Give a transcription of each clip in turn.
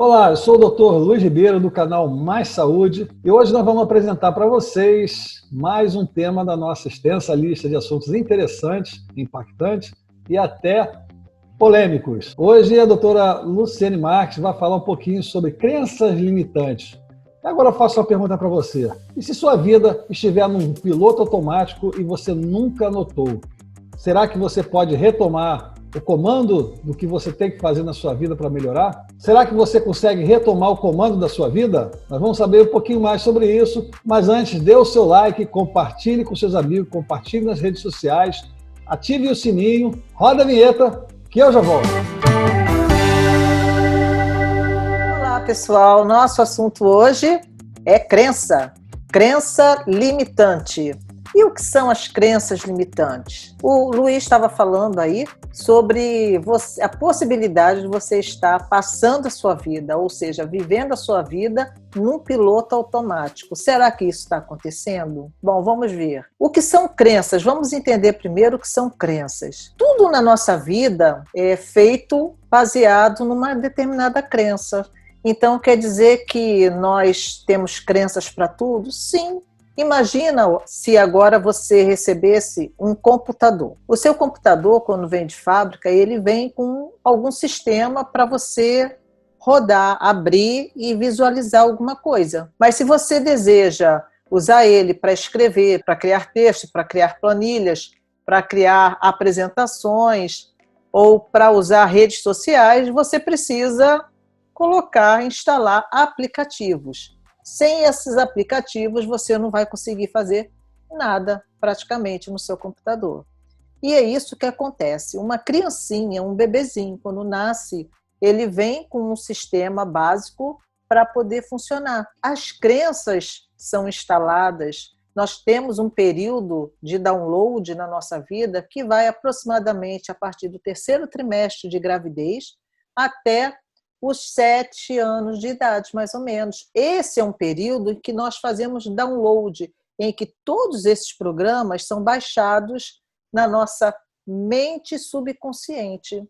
Olá, eu sou o Dr. Luiz Ribeiro do canal Mais Saúde e hoje nós vamos apresentar para vocês mais um tema da nossa extensa lista de assuntos interessantes, impactantes e até polêmicos. Hoje a doutora Luciene Marques vai falar um pouquinho sobre crenças limitantes. E agora eu faço uma pergunta para você. E se sua vida estiver num piloto automático e você nunca notou? Será que você pode retomar o comando do que você tem que fazer na sua vida para melhorar? Será que você consegue retomar o comando da sua vida? Nós vamos saber um pouquinho mais sobre isso, mas antes, dê o seu like, compartilhe com seus amigos, compartilhe nas redes sociais, ative o sininho, roda a vinheta, que eu já volto. Olá, pessoal. Nosso assunto hoje é crença limitante. E o que são as crenças limitantes? O Luiz estava falando aí sobre a possibilidade de você estar passando a sua vida, ou seja, vivendo a sua vida num piloto automático. Será que isso está acontecendo? Bom, vamos ver. O que são crenças? Vamos entender primeiro o que são crenças. Tudo na nossa vida é feito baseado numa determinada crença. Então, quer dizer que nós temos crenças para tudo? Sim. Imagina se agora você recebesse um computador. O seu computador, quando vem de fábrica, ele vem com algum sistema para você rodar, abrir e visualizar alguma coisa. Mas se você deseja usar ele para escrever, para criar texto, para criar planilhas, para criar apresentações ou para usar redes sociais, você precisa instalar aplicativos. Sem esses aplicativos, você não vai conseguir fazer nada, praticamente, no seu computador. E é isso que acontece. Uma criancinha, um bebezinho, quando nasce, ele vem com um sistema básico para poder funcionar. As crenças são instaladas. Nós temos um período de download na nossa vida que vai aproximadamente a partir do terceiro trimestre de gravidez até os 7 anos de idade, mais ou menos. Esse é um período em que nós fazemos download, em que todos esses programas são baixados na nossa mente subconsciente.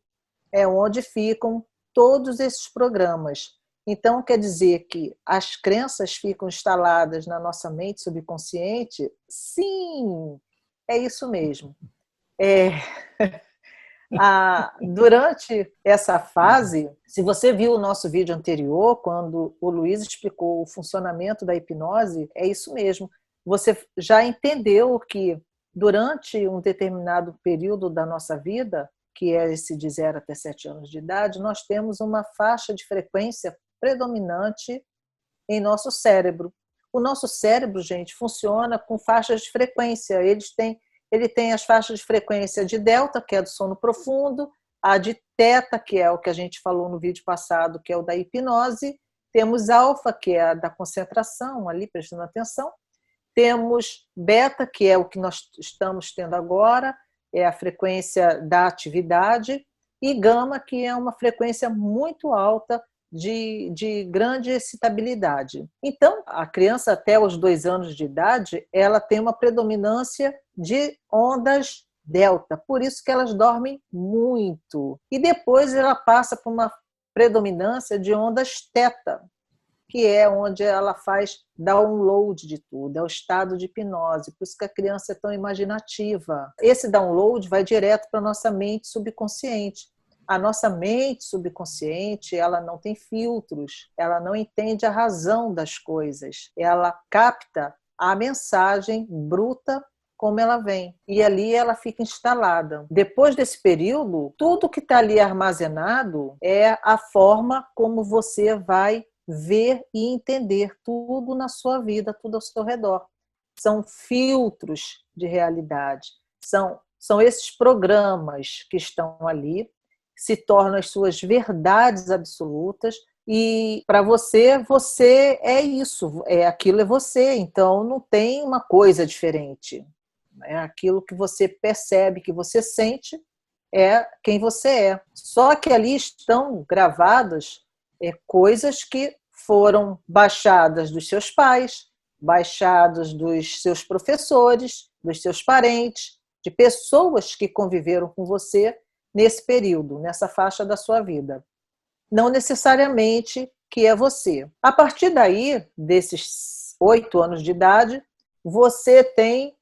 É onde ficam todos esses programas. Então, quer dizer que as crenças ficam instaladas na nossa mente subconsciente? Sim, é isso mesmo. Durante essa fase, se você viu o nosso vídeo anterior, quando o Luiz explicou o funcionamento da hipnose, é isso mesmo. Você já entendeu que durante um determinado período da nossa vida, que é esse de 0 até 7 anos de idade, nós temos uma faixa de frequência predominante em nosso cérebro. O nosso cérebro, gente, funciona com faixas de frequência. Ele tem as faixas de frequência de delta, que é do sono profundo, a de teta, que é o que a gente falou no vídeo passado, que é o da hipnose, temos alfa, que é a da concentração, ali prestando atenção, temos beta, que é o que nós estamos tendo agora, é a frequência da atividade, e gama, que é uma frequência muito alta de grande excitabilidade. Então, a criança até os 2 anos de idade, ela tem uma predominância de ondas delta, por isso que elas dormem muito. E depois ela passa por uma predominância de ondas teta, que é onde ela faz download de tudo, é o estado de hipnose, por isso que a criança é tão imaginativa. Esse download vai direto para a nossa mente subconsciente. A nossa mente subconsciente, ela não tem filtros, ela não entende a razão das coisas, ela capta a mensagem bruta como ela vem, e ali ela fica instalada. Depois desse período, tudo que está ali armazenado é a forma como você vai ver e entender tudo na sua vida, tudo ao seu redor. São filtros de realidade, são esses programas que estão ali, se tornam as suas verdades absolutas, e para você é isso, aquilo é você, então não tem uma coisa diferente. É aquilo que você percebe, que você sente, é quem você é. Só que ali estão gravadas coisas que foram baixadas dos seus pais, baixadas dos seus professores, dos seus parentes, de pessoas que conviveram com você nesse período, nessa faixa da sua vida. Não necessariamente que é você. A partir daí, desses 8 anos de idade, você tem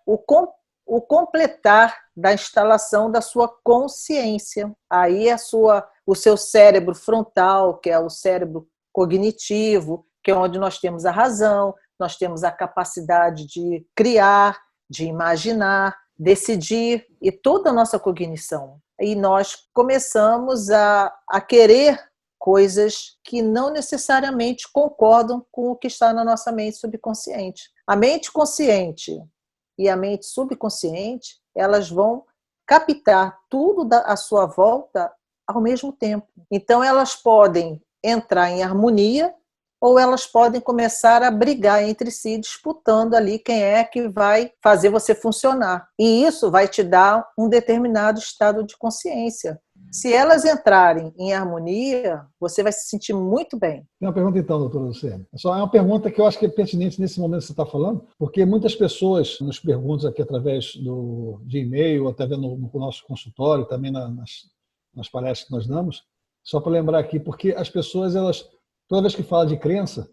o completar da instalação da sua consciência. Aí o seu cérebro frontal, que é o cérebro cognitivo, que é onde nós temos a razão, nós temos a capacidade de criar, de imaginar, decidir, e toda a nossa cognição. E nós começamos a querer coisas que não necessariamente concordam com o que está na nossa mente subconsciente. A mente consciente e a mente subconsciente, elas vão captar tudo à sua volta ao mesmo tempo. Então, elas podem entrar em harmonia ou elas podem começar a brigar entre si, disputando ali quem é que vai fazer você funcionar. E isso vai te dar um determinado estado de consciência. Se elas entrarem em harmonia, você vai se sentir muito bem. Tem uma pergunta então, doutora Luciene. Só é uma pergunta que eu acho que é pertinente nesse momento que você está falando, porque muitas pessoas nos perguntam aqui através de e-mail, ou até no nosso consultório, também nas palestras que nós damos, só para lembrar aqui, porque as pessoas, elas, toda vez que fala de crença,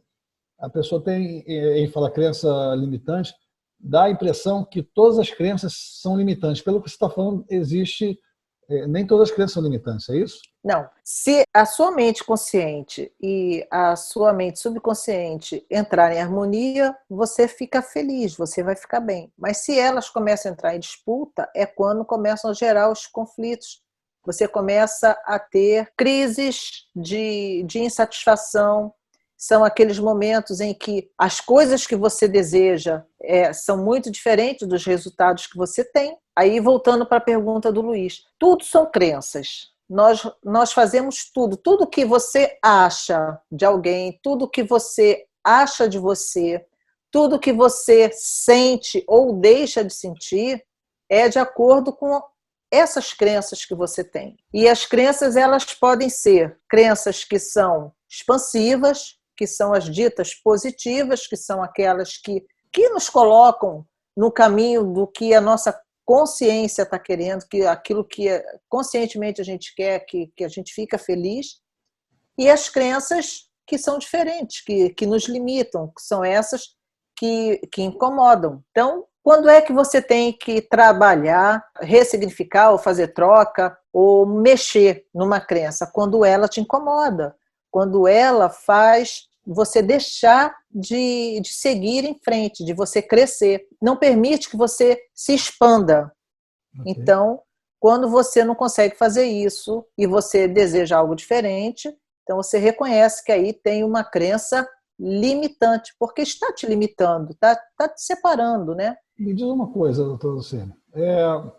a pessoa em falar crença limitante, dá a impressão que todas as crenças são limitantes. Pelo que você está falando, nem todas as crenças são limitantes, é isso? Não. Se a sua mente consciente e a sua mente subconsciente entrarem em harmonia, você fica feliz, você vai ficar bem. Mas se elas começam a entrar em disputa, é quando começam a gerar os conflitos. Você começa a ter crises de insatisfação. São aqueles momentos em que as coisas que você deseja são muito diferentes dos resultados que você tem. Aí, voltando para a pergunta do Luiz, tudo são crenças. Nós fazemos tudo que você acha de alguém, tudo que você acha de você, tudo que você sente ou deixa de sentir é de acordo com essas crenças que você tem. E as crenças, elas podem ser crenças que são expansivas, que são as ditas positivas, que são aquelas que nos colocam no caminho do que a nossa consciência está querendo, que aquilo que conscientemente a gente quer, que a gente fica feliz, e as crenças que são diferentes, que nos limitam, que são essas que incomodam. Então, quando é que você tem que trabalhar, ressignificar, ou fazer troca, ou mexer numa crença? Quando ela te incomoda, quando ela faz você deixar de seguir em frente, de você crescer. Não permite que você se expanda. Okay. Então, quando você não consegue fazer isso e você deseja algo diferente, então você reconhece que aí tem uma crença limitante, porque está te limitando, está te separando, né? Me diz uma coisa, doutora Luciene.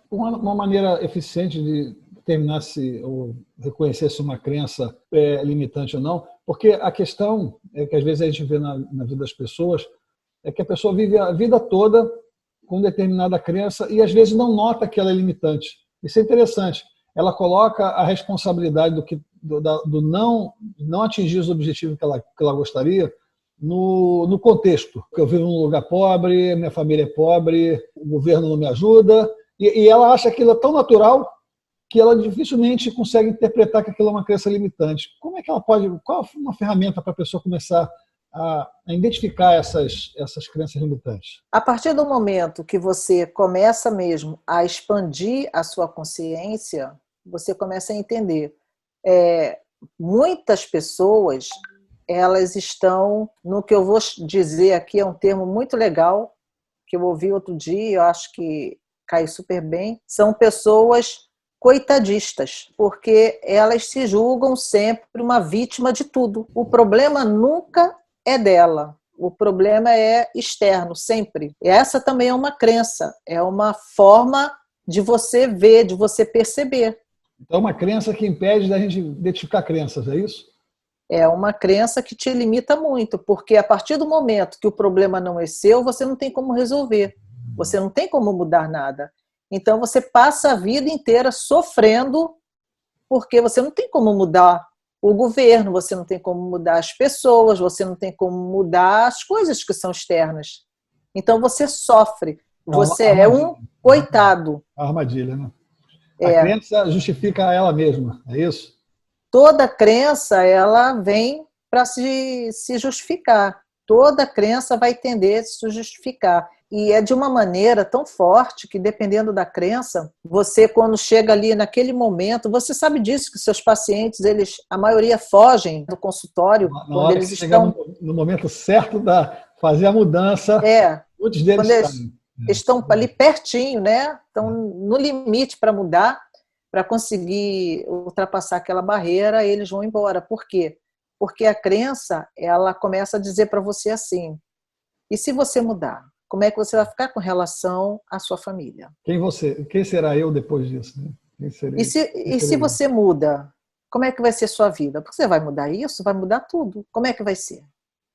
Uma maneira eficiente de determinar ou reconhecer se uma crença é limitante ou não, porque a questão que às vezes a gente vê na vida das pessoas é que a pessoa vive a vida toda com determinada crença e às vezes não nota que ela é limitante. Isso é interessante. Ela coloca a responsabilidade do não atingir os objetivos que ela gostaria no contexto. Eu vivo num lugar pobre, minha família é pobre, o governo não me ajuda, e ela acha aquilo tão natural que ela dificilmente consegue interpretar que aquilo é uma crença limitante. Como é que ela pode... Qual é uma ferramenta para a pessoa começar a identificar essas crenças limitantes? A partir do momento que você começa mesmo a expandir a sua consciência, você começa a entender. Muitas pessoas, elas estão no que eu vou dizer aqui, é um termo muito legal, que eu ouvi outro dia, eu acho que cai super bem, são pessoas coitadistas, porque elas se julgam sempre uma vítima de tudo. O problema nunca é dela, o problema é externo, sempre. E essa também é uma crença, é uma forma de você ver, de você perceber. Então é uma crença que impede da gente identificar crenças, é isso? É uma crença que te limita muito, porque a partir do momento que o problema não é seu, você não tem como resolver, você não tem como mudar nada. Então você passa a vida inteira sofrendo, porque você não tem como mudar o governo, você não tem como mudar as pessoas, você não tem como mudar as coisas que são externas. Então você sofre, você é um coitado. A armadilha, né? A crença justifica ela mesma, é isso? toda crença ela vem para se justificar. Toda crença vai tender a se justificar. E é de uma maneira tão forte que, dependendo da crença, você, quando chega ali naquele momento, você sabe disso, que seus pacientes, a maioria fogem do consultório Na quando hora eles que chegar estão... no momento certo da fazer a mudança, muitos deles quando eles saem. estão ali pertinho, né? Estão no limite para mudar, para conseguir ultrapassar aquela barreira, eles vão embora. Por quê? Porque a crença, ela começa a dizer para você assim, e se você mudar? Como é que você vai ficar com relação à sua família? Quem será eu depois disso? Né? E se você muda, como é que vai ser sua vida? Porque você vai mudar isso, vai mudar tudo. Como é que vai ser?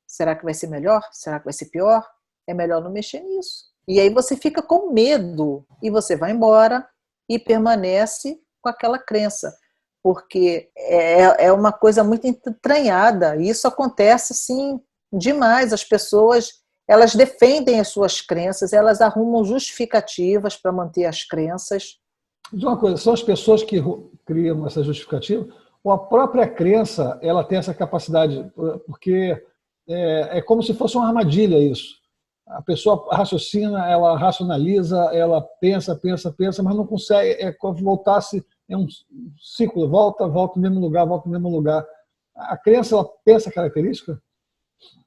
Será que vai ser melhor? Será que vai ser pior? É melhor não mexer nisso. E aí você fica com medo e você vai embora e permanece com aquela crença. Porque é uma coisa muito entranhada. E isso acontece, assim, demais. As pessoas, elas defendem as suas crenças, elas arrumam justificativas para manter as crenças. Diz uma coisa, são as pessoas que criam essa justificativa ou a própria crença ela tem essa capacidade? Porque é como se fosse uma armadilha isso. A pessoa raciocina, ela racionaliza, ela pensa, mas não consegue, é como se voltasse, é um ciclo, volta no mesmo lugar, volta no mesmo lugar. A crença, ela tem essa característica?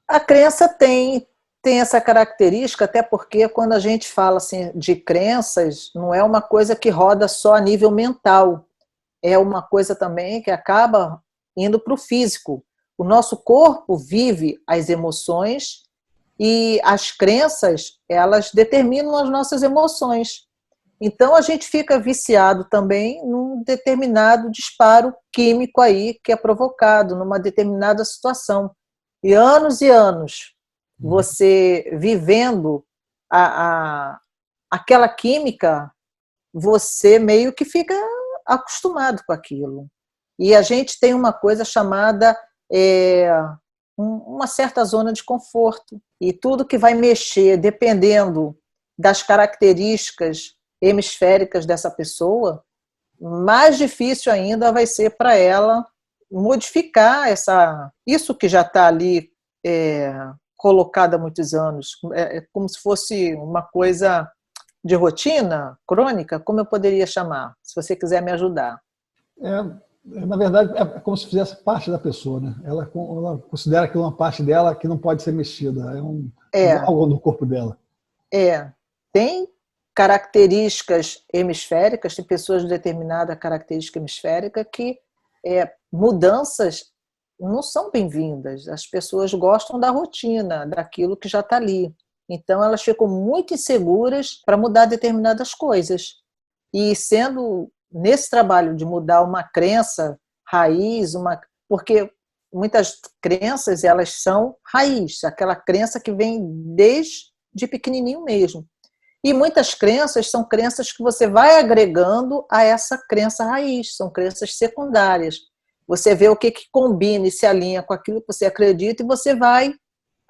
A crença tem essa característica, até porque quando a gente fala assim, de crenças, não é uma coisa que roda só a nível mental, é uma coisa também que acaba indo para o físico. O nosso corpo vive as emoções e as crenças, elas determinam as nossas emoções. Então, a gente fica viciado também num determinado disparo químico aí que é provocado numa determinada situação. E anos, você vivendo aquela química, você meio que fica acostumado com aquilo. E a gente tem uma coisa chamada uma certa zona de conforto. E tudo que vai mexer, dependendo das características hemisféricas dessa pessoa, mais difícil ainda vai ser para ela modificar isso que já está ali colocado há muitos anos. É como se fosse uma coisa de rotina crônica, como eu poderia chamar, se você quiser me ajudar. Na verdade, é como se fizesse parte da pessoa, né? Ela considera aquilo uma parte dela que não pode ser mexida, algo no corpo dela. Tem características hemisféricas, tem pessoas de determinada característica hemisférica que mudanças não são bem-vindas. As pessoas gostam da rotina, daquilo que já está ali. Então, elas ficam muito inseguras para mudar determinadas coisas. E sendo nesse trabalho de mudar uma crença raiz, porque muitas crenças elas são raiz, aquela crença que vem desde pequenininho mesmo. E muitas crenças são crenças que você vai agregando a essa crença raiz, são crenças secundárias. Você vê o que combina e se alinha com aquilo que você acredita e você vai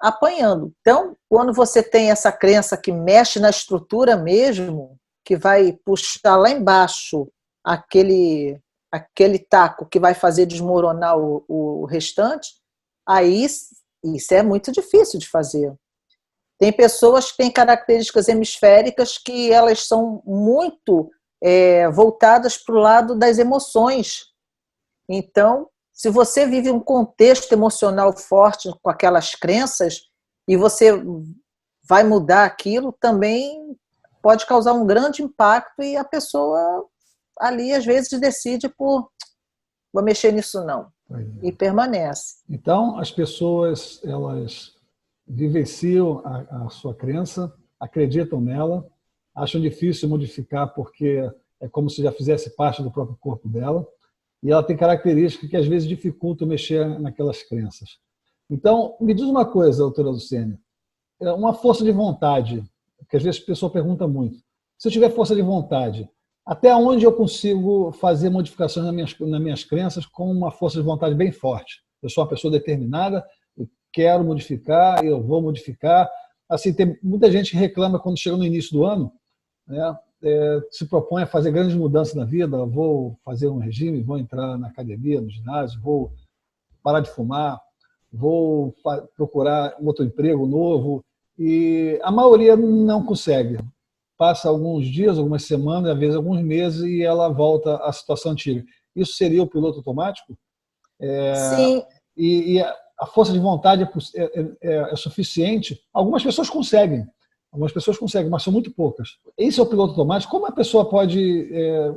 apanhando. Então, quando você tem essa crença que mexe na estrutura mesmo, que vai puxar lá embaixo aquele taco que vai fazer desmoronar o restante, aí isso é muito difícil de fazer. Tem pessoas que têm características hemisféricas que elas são muito voltadas para o lado das emoções. Então, se você vive um contexto emocional forte com aquelas crenças e você vai mudar aquilo, também pode causar um grande impacto e a pessoa ali, às vezes, decide por vou mexer nisso não. E permanece. Então, as pessoas, elas vivenciam a sua crença, acreditam nela, acham difícil modificar porque é como se já fizesse parte do próprio corpo dela, e ela tem características que às vezes dificultam mexer naquelas crenças. Então, me diz uma coisa, doutora Lucênia, uma força de vontade, que às vezes a pessoa pergunta muito, se eu tiver força de vontade, até onde eu consigo fazer modificações nas minhas crenças com uma força de vontade bem forte? Eu sou uma pessoa determinada, eu quero modificar, eu vou modificar. Assim, tem muita gente que reclama quando chega no início do ano, né? se propõe a fazer grandes mudanças na vida, vou fazer um regime, vou entrar na academia, no ginásio, vou parar de fumar, vou procurar um outro emprego novo, e a maioria não consegue. Passa alguns dias, algumas semanas, às vezes alguns meses, e ela volta à situação antiga. Isso seria o piloto automático? Sim. E a força de vontade é suficiente. Algumas pessoas conseguem, mas são muito poucas. Esse é o piloto automático. Como a pessoa pode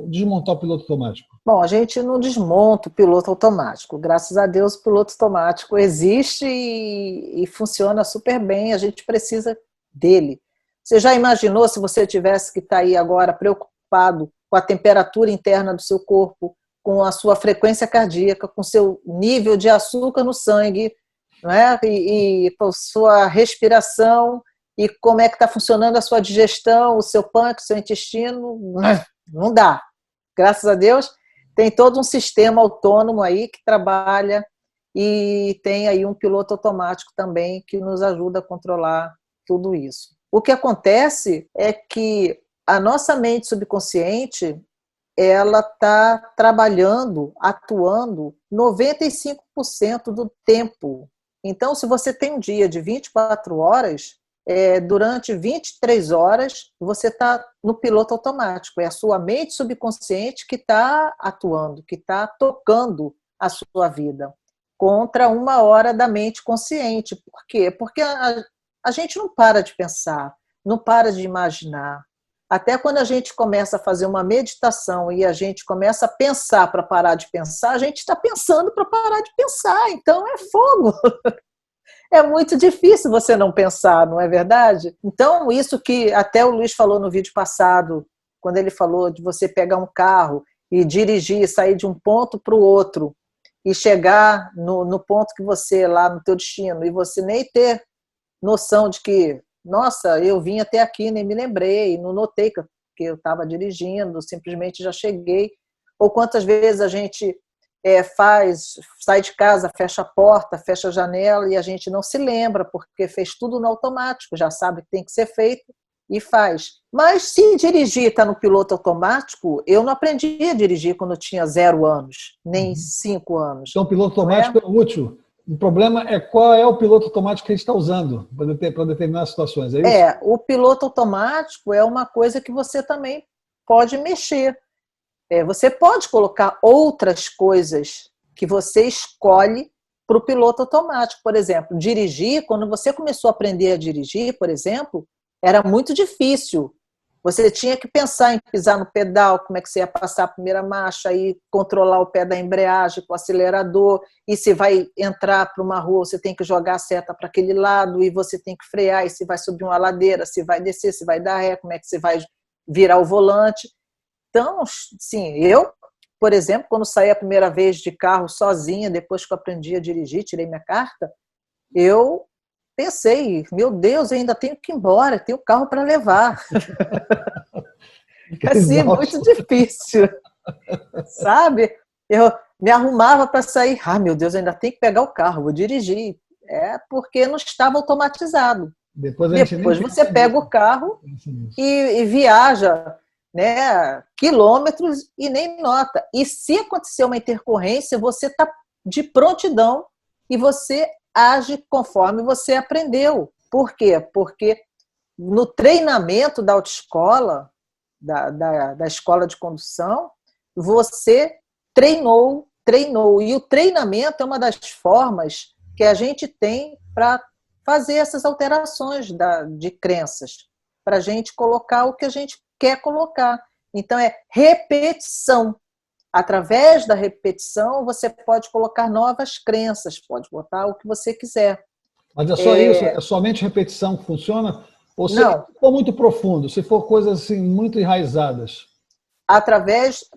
desmontar o piloto automático? Bom, a gente não desmonta o piloto automático. Graças a Deus, o piloto automático existe e funciona super bem. A gente precisa dele. Você já imaginou se você tivesse que estar aí agora preocupado com a temperatura interna do seu corpo, com a sua frequência cardíaca, com o seu nível de açúcar no sangue, não é? E com a sua respiração, e como é que está funcionando a sua digestão, o seu pâncreas, o seu intestino? Não dá. Graças a Deus, tem todo um sistema autônomo aí que trabalha e tem aí um piloto automático também que nos ajuda a controlar tudo isso. O que acontece é que a nossa mente subconsciente, ela está trabalhando, atuando 95% do tempo. Então, se você tem um dia de 24 horas, durante 23 horas, você está no piloto automático. É a sua mente subconsciente que está atuando, que está tocando a sua vida, contra 1 hora da mente consciente. Por quê? Porque a gente não para de pensar, não para de imaginar. Até quando a gente começa a fazer uma meditação e a gente começa a pensar para parar de pensar, a gente está pensando para parar de pensar. Então é fogo. É muito difícil você não pensar, não é verdade? Então, isso que até o Luiz falou no vídeo passado, quando ele falou de você pegar um carro e dirigir, sair de um ponto para o outro e chegar no ponto que você, lá no teu destino, e você nem ter noção de que, nossa, eu vim até aqui, nem me lembrei, não notei que eu estava dirigindo, simplesmente já cheguei. Ou quantas vezes a gente sai de casa, fecha a porta, fecha a janela e a gente não se lembra, porque fez tudo no automático, já sabe que tem que ser feito e faz. Mas se dirigir está no piloto automático, eu não aprendi a dirigir quando eu tinha 0 anos, nem 5 anos. Então, o piloto automático é útil. O problema é qual é o piloto automático que a gente está usando para determinadas situações, é isso? O piloto automático é uma coisa que você também pode mexer. Você pode colocar outras coisas que você escolhe para o piloto automático. Por exemplo, dirigir, quando você começou a aprender a dirigir, por exemplo, era muito difícil. Você tinha que pensar em pisar no pedal, como é que você ia passar a primeira marcha, e controlar o pé da embreagem com o acelerador, e se vai entrar para uma rua, você tem que jogar a seta para aquele lado, e você tem que frear, e se vai subir uma ladeira, se vai descer, se vai dar ré, como é que você vai virar o volante. Então, sim, eu, por exemplo, quando saí a primeira vez de carro sozinha, depois que eu aprendi a dirigir, tirei minha carta, eu pensei, meu Deus, eu ainda tenho que ir embora, tenho carro para levar. Assim, muito difícil, sabe? Eu me arrumava para sair, meu Deus, eu ainda tenho que pegar o carro, vou dirigir. Porque não estava automatizado. Depois você pega o carro e viaja, né, quilômetros e nem nota. E se acontecer uma intercorrência, você está de prontidão e você age conforme você aprendeu. Por quê? Porque no treinamento da autoescola, da escola de condução, você treinou. E o treinamento é uma das formas que a gente tem para fazer essas alterações de crenças, para a gente colocar o que a gente quer colocar. Então, é repetição. Através da repetição, você pode colocar novas crenças, pode botar o que você quiser. Mas é só isso? É somente repetição que funciona? Ou se for muito profundo, se for coisas assim, muito enraizadas?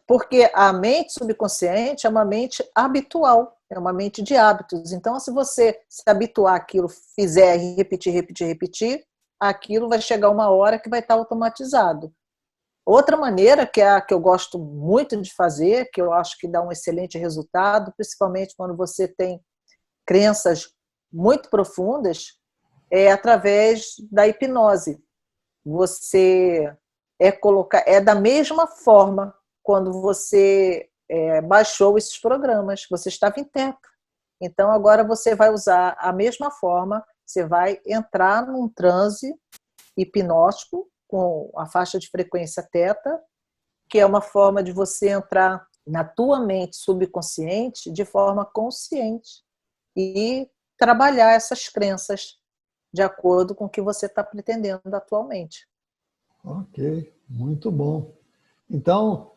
Porque a mente subconsciente é uma mente habitual, é uma mente de hábitos. Então, se você se habituar àquilo, fizer repetir, aquilo vai chegar uma hora que vai estar automatizado. Outra maneira, que é a que eu gosto muito de fazer, que eu acho que dá um excelente resultado, principalmente quando você tem crenças muito profundas, é através da hipnose. Você é da mesma forma quando você baixou esses programas, você estava em teca. Então, agora você vai usar a mesma forma, você vai entrar num transe hipnótico com a faixa de frequência teta, que é uma forma de você entrar na tua mente subconsciente de forma consciente e trabalhar essas crenças de acordo com o que você está pretendendo atualmente. Ok, muito bom. Então,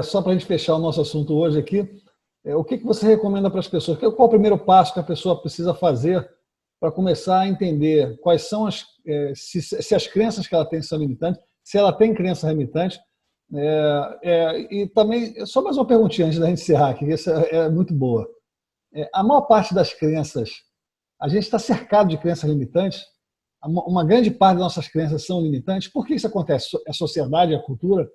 só para a gente fechar o nosso assunto hoje aqui, o que você recomenda para as pessoas? Qual é o primeiro passo que a pessoa precisa fazer para começar a entender quais são se as crenças que ela tem são limitantes, se ela tem crenças limitantes? E também, só mais uma perguntinha antes da gente encerrar, que essa é muito boa. A maior parte das crenças, a gente está cercado de crenças limitantes, uma grande parte das nossas crenças são limitantes. Por que isso acontece? A sociedade, a cultura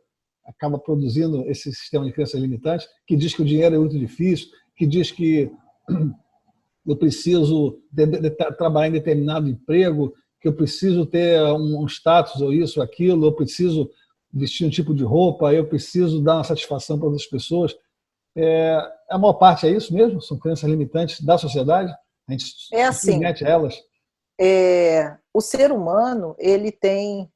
acaba produzindo esse sistema de crenças limitantes, que diz que o dinheiro é muito difícil, que diz que eu preciso trabalhar em determinado emprego, que eu preciso ter um status ou isso, ou aquilo, eu preciso vestir um tipo de roupa, eu preciso dar uma satisfação para outras pessoas. A maior parte é isso mesmo? São crenças limitantes da sociedade? A gente É se assim, submete a elas? o ser humano, ele tem,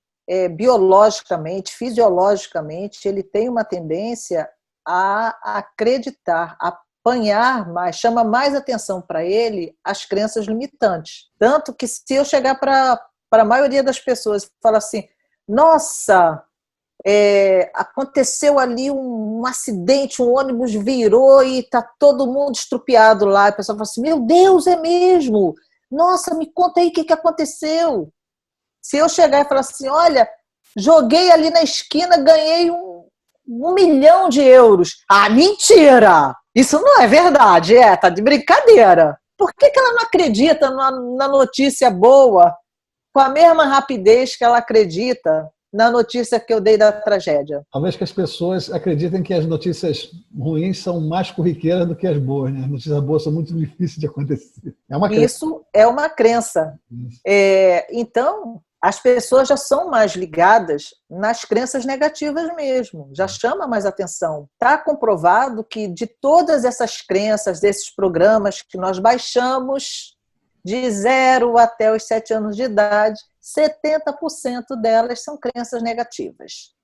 biologicamente, fisiologicamente, ele tem uma tendência a acreditar, a apanhar mais, chama mais atenção para ele as crenças limitantes. Tanto que se eu chegar para a maioria das pessoas e falar assim, nossa, aconteceu ali um acidente, um ônibus virou e está todo mundo estrupiado lá, a pessoa fala assim, meu Deus, é mesmo? Nossa, me conta aí o que aconteceu. Se eu chegar e falar assim, olha, joguei ali na esquina, ganhei 1 milhão de euros. Ah, mentira! Isso não é verdade, tá de brincadeira. Por que ela não acredita na notícia boa com a mesma rapidez que ela acredita na notícia que eu dei da tragédia? Talvez que as pessoas acreditem que as notícias ruins são mais corriqueiras do que as boas, né? As notícias boas são muito difíceis de acontecer. É uma crença. Isso é uma crença. Então, as pessoas já são mais ligadas nas crenças negativas mesmo, já chama mais atenção. Está comprovado que de todas essas crenças, desses programas que nós baixamos de 0 até os 7 anos de idade, 70% delas são crenças negativas.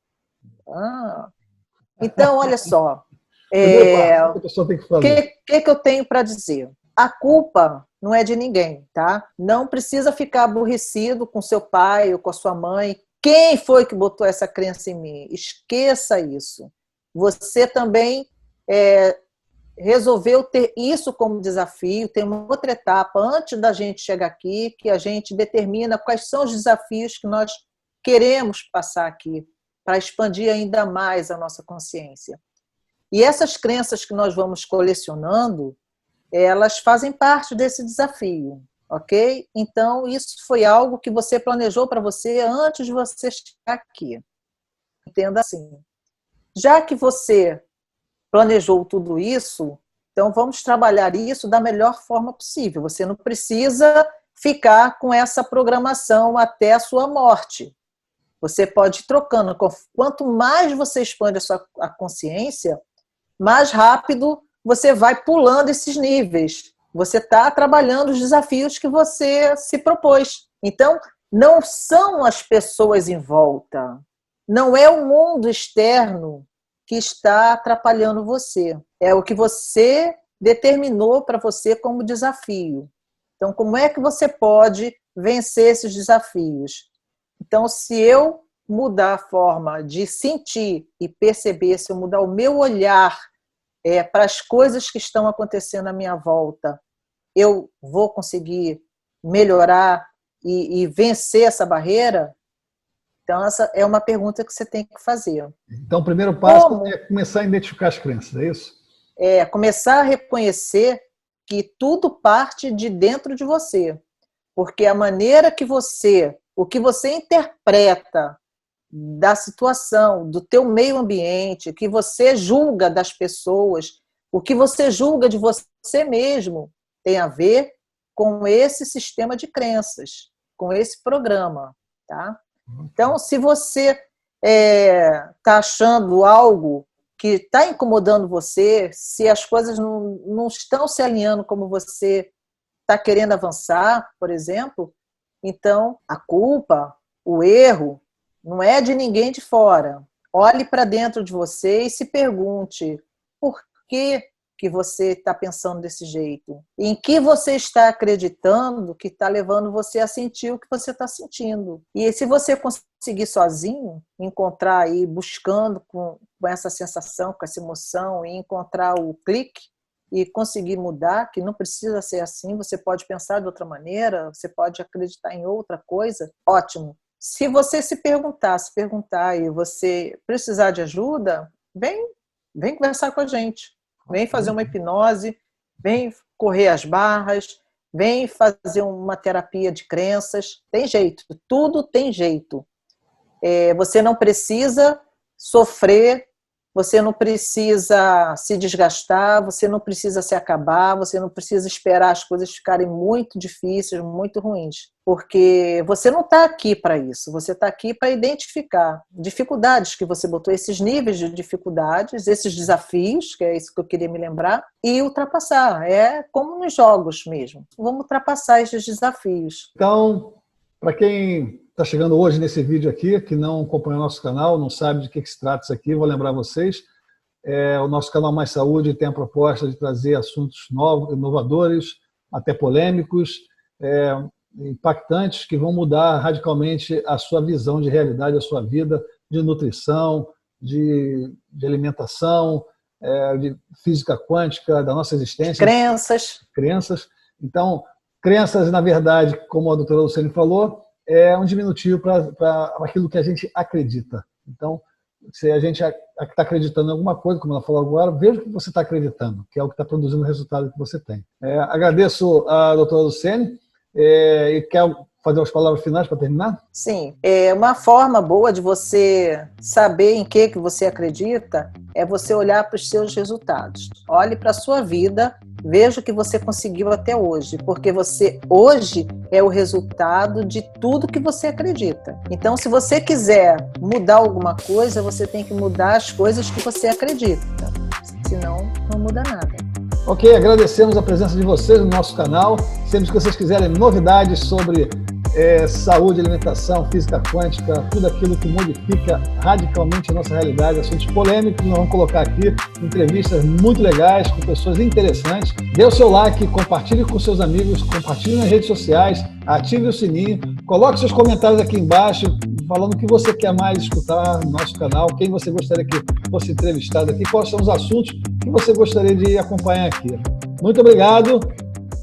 Então, olha só, Primeiro passo que a pessoa tem que fazer. que eu tenho para dizer? A culpa não é de ninguém, tá? Não precisa ficar aborrecido com seu pai ou com a sua mãe. Quem foi que botou essa crença em mim? Esqueça isso. Você também resolveu ter isso como desafio. Tem uma outra etapa antes da gente chegar aqui, que a gente determina quais são os desafios que nós queremos passar aqui para expandir ainda mais a nossa consciência. E essas crenças que nós vamos colecionando, elas fazem parte desse desafio, ok? Então, isso foi algo que você planejou para você antes de você chegar aqui. Entenda assim. Já que você planejou tudo isso, então vamos trabalhar isso da melhor forma possível. Você não precisa ficar com essa programação até a sua morte. Você pode ir trocando. Quanto mais você expande a consciência, mais rápido você vai pulando esses níveis. Você está trabalhando os desafios que você se propôs. Então, não são as pessoas em volta, não é o mundo externo que está atrapalhando você. É o que você determinou para você como desafio. Então, como é que você pode vencer esses desafios? Então, se eu mudar a forma de sentir e perceber, se eu mudar o meu olhar para as coisas que estão acontecendo à minha volta, eu vou conseguir melhorar e vencer essa barreira? Então, essa é uma pergunta que você tem que fazer. Então, o primeiro passo é começar a identificar as crenças, é isso? Começar a reconhecer que tudo parte de dentro de você. Porque a maneira que o que você interpreta da situação, do teu meio ambiente, o que você julga das pessoas, o que você julga de você mesmo, tem a ver com esse sistema de crenças, com esse programa, tá? Então, se você está achando algo que está incomodando você, se as coisas não estão se alinhando como você está querendo avançar, por exemplo, então a culpa, o erro, não é de ninguém de fora. Olhe para dentro de você e se pergunte por que você está pensando desse jeito? Em que você está acreditando que está levando você a sentir o que você está sentindo? E se você conseguir sozinho, encontrar aí, buscando com essa sensação, com essa emoção, e encontrar o clique, e conseguir mudar, que não precisa ser assim, você pode pensar de outra maneira, você pode acreditar em outra coisa, ótimo. Se você se perguntar e você precisar de ajuda, vem conversar com a gente. Vem fazer uma hipnose, vem correr as barras, vem fazer uma terapia de crenças. Tem jeito, tudo tem jeito. Você não precisa sofrer, você não precisa se desgastar, você não precisa se acabar, você não precisa esperar as coisas ficarem muito difíceis, muito ruins. Porque você não está aqui para isso, você está aqui para identificar dificuldades que você botou, esses níveis de dificuldades, esses desafios, que é isso que eu queria me lembrar, e ultrapassar. É como nos jogos mesmo. Vamos ultrapassar esses desafios. Então, para quem está chegando hoje nesse vídeo aqui, que não acompanha o nosso canal, não sabe de que se trata isso aqui, vou lembrar vocês, o nosso canal Mais Saúde tem a proposta de trazer assuntos novos, inovadores, até polêmicos, impactantes, que vão mudar radicalmente a sua visão de realidade, a sua vida, de nutrição, de alimentação, de física quântica, da nossa existência. Crenças. Então, crenças, na verdade, como a doutora Luciane falou, é um diminutivo para aquilo que a gente acredita. Então, se a gente está acreditando em alguma coisa, como ela falou agora, veja o que você está acreditando, que é o que está produzindo o resultado que você tem. Agradeço a doutora Luciane e quer fazer as palavras finais para terminar? Sim. Uma forma boa de você saber em que você acredita é você olhar para os seus resultados. Olhe para a sua vida, veja o que você conseguiu até hoje, porque você hoje é o resultado de tudo que você acredita. Então, se você quiser mudar alguma coisa, você tem que mudar as coisas que você acredita. Senão, não muda nada. Ok, agradecemos a presença de vocês no nosso canal. Sempre que vocês quiserem novidades sobre saúde, alimentação, física quântica, tudo aquilo que modifica radicalmente a nossa realidade, assuntos polêmicos, nós vamos colocar aqui entrevistas muito legais com pessoas interessantes. Dê o seu like, compartilhe com seus amigos, compartilhe nas redes sociais, ative o sininho, coloque seus comentários aqui embaixo, falando o que você quer mais escutar no nosso canal, quem você gostaria que fosse entrevistado aqui, quais são os assuntos que você gostaria de acompanhar aqui. Muito obrigado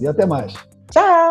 e até mais. Tchau!